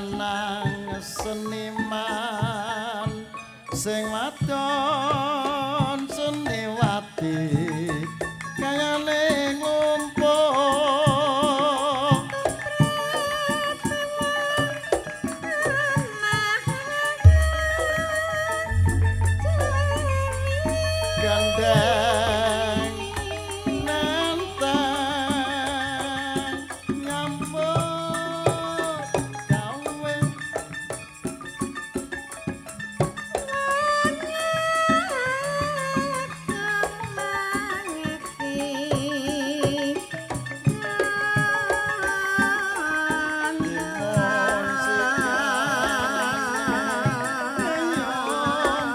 lanang seniman sing wadon seniwati kayane ngumpul gandeng nantang nyambut gawe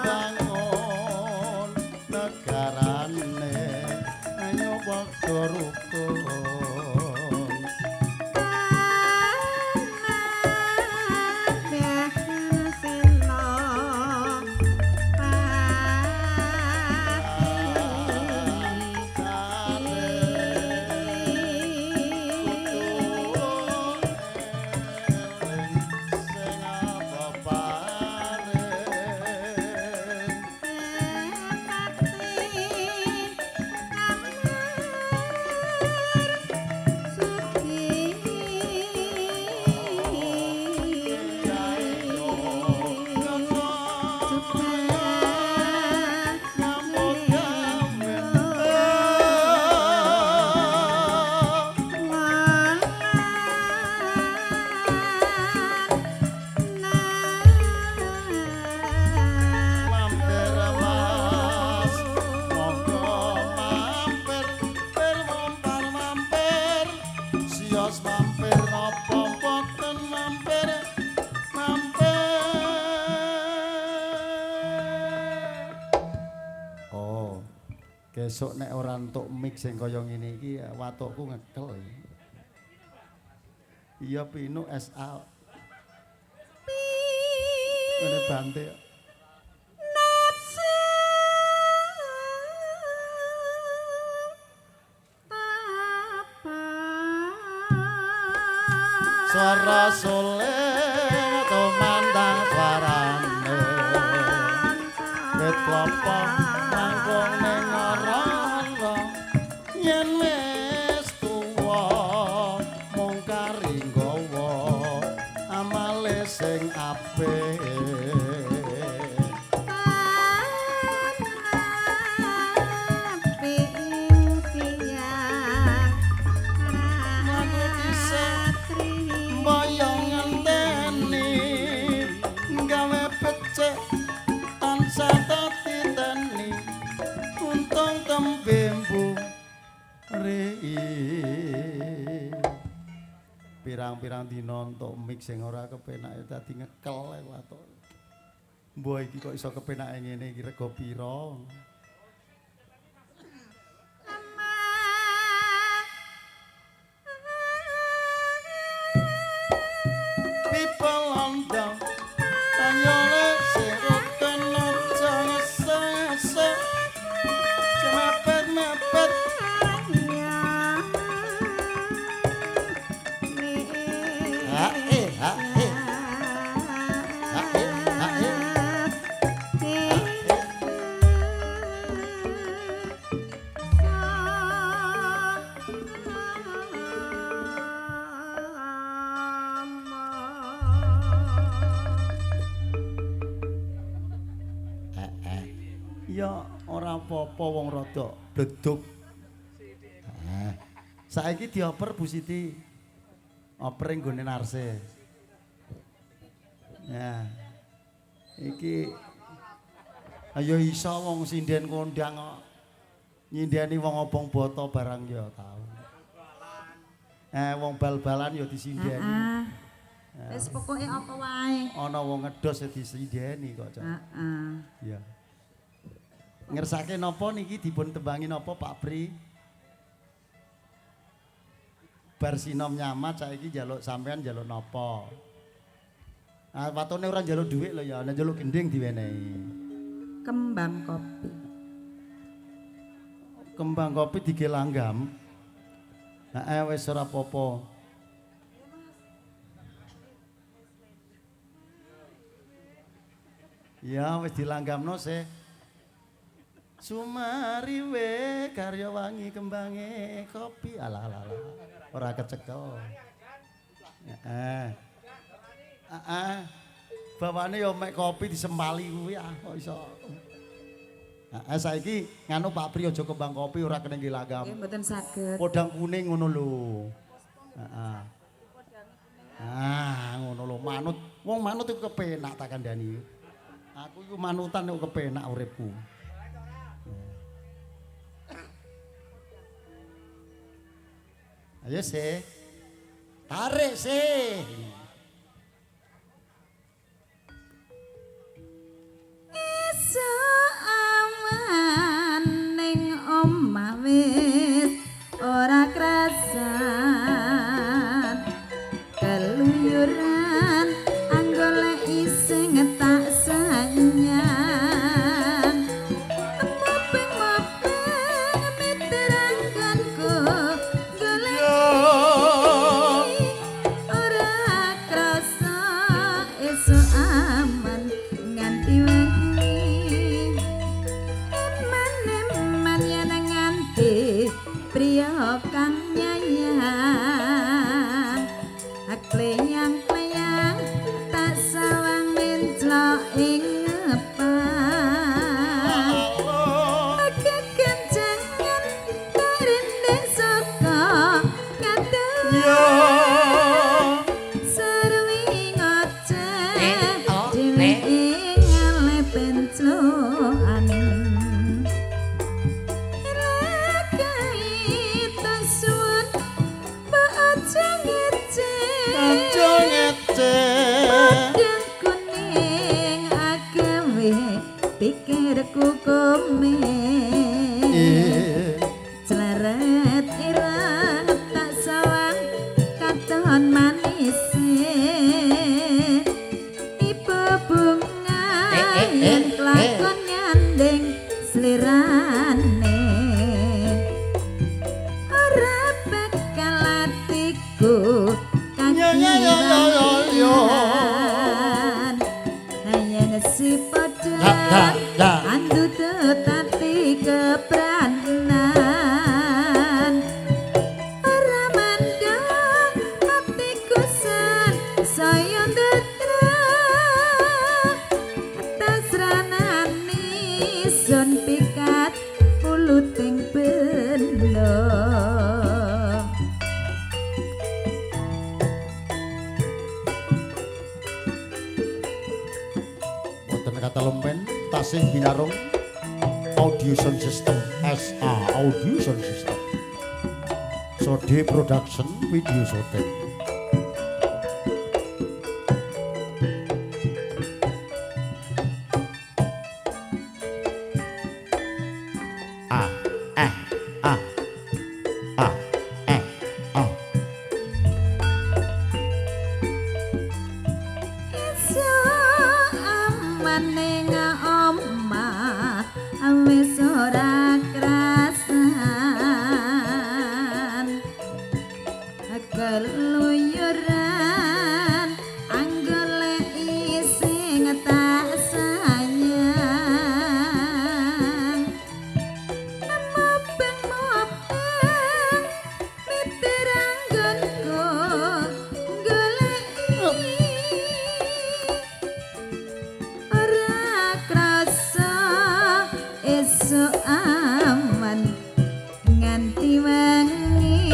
bangun negarane ayo padha rukun mampir napa boten mampir oh besok nek ora entuk mix sing kaya ngene iki watukku ngekel iya pinu SA ngene bante suara soleh tumandang suarane wit klapa mangkung ning ora yen wis tuwa mung kari nggawa amale sing apik pirang-pirang dina entuk mix sing ora kepenake dadi ngekel watuk. Mbah iki kok iso kepenake ngene iki rega pira? People on down anyole sing kena jasa mepet ya ora apa-apa wong rada bledug. Saiki dioper Bu Siti. Oper ing gone Narse. Ya. Iki ayo iso wong sinden kondang kok nyindeni wong obong boto barang ya tau. Wong bal-balan ya disindeni. Wis pokoke apa wae. Ana wong ngedos ya disindeni kok, Cak. Heeh. Iya. Ngersake napa niki dipun tembangi napa Pak Pri? Bar sinom nyamat saiki njaluk sampean njaluk napa? Ah watone ora njaluk dhuwit lho ya, nek njaluk gending diwenehi. Kembang kopi. Kembang kopi digelanggam. Heeh wis ora apa-apa. Ya wis dilanggamno sih. Sumari we karya wangi kembange kopi. Alah. Ora kecekel. Heeh. Bawane yo mek kopi disempali kuwi kok iso. Saiki nganu Pak Pri aja kembang kopi ora kena nggih langgam. Nggih mboten saged. Podang kuning ngono lho. Heeh. Ngono lho manut. Wong manut iku kepenak tak kandhani. Aku iku manutan kok kepenak uripku. Ayo sih. Tarik sih. Esuk awan ning omah wis ora krasan keluyuran anggolek ising tak sanyang mopeng miterangkanku golek ora krasa esuk aman nganti wengi eman yen nganti priya kang nyayang kleyang-kleyang tak sawang menclok ing ngepang kekencangan karendek saka kadang serwi ngoceh dhewe ngale penclokan rakai tasuwun aja ngece padang kuning agawe pikirku komen celeret ireng tak sawang katon manis ibu bunga yen lakon nyandeng slirane ora bakal atiku kakiran hanya nasi padang andu tetapi kepranan ora mandang hatiku san saya ndetra atas ranani son pikat uluting bendo. Kata lempen tasih binarung audio sound system SA audio sound system Sode production video shooting Ning omah wis ora krasan keluyuran anggolek ising tak sayang mopeng miteranggonku golek esuk aman nganti wengi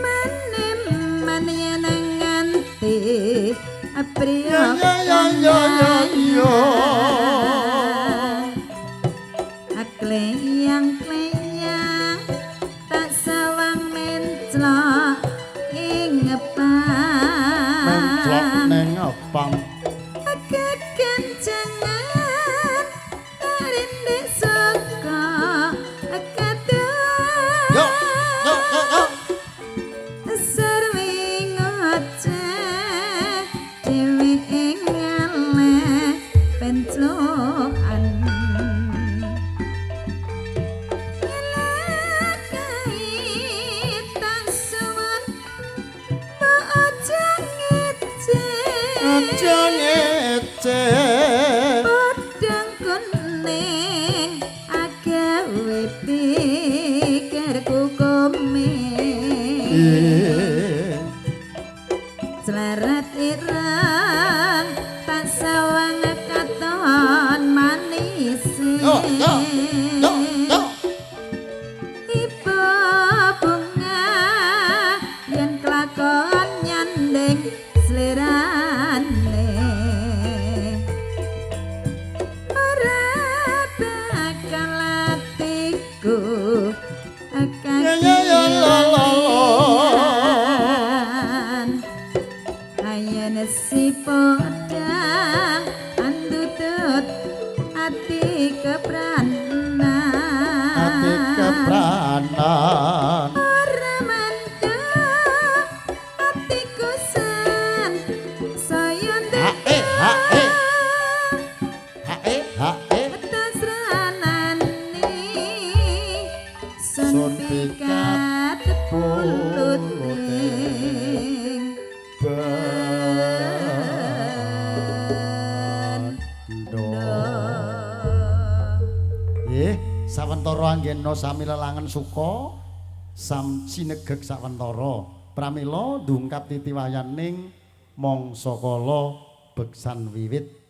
men yen nganti priya kleyang-kleyang tak sawang menclok ing ngepang menclok ning ngepang kekencangan karendek saka kadang serwi ngoceh dhewe ngale penclokan lakai tak aja ngeceh Podang kuning agawe pikirku komeng Selarat irang tak sawang katon manis Ibu bunga yen kelakon nyandeng selirane ora bakal atiku kakian ayen si podang andutut ati kepranan ati kepranan ora mandang atiku san saya hae tasranani sun Sun pikat puluting Sawentara anggena sami lelangan suka sam sinegeg sawentara pramila ndungkap titiwayaning mangsa kala beksan wiwit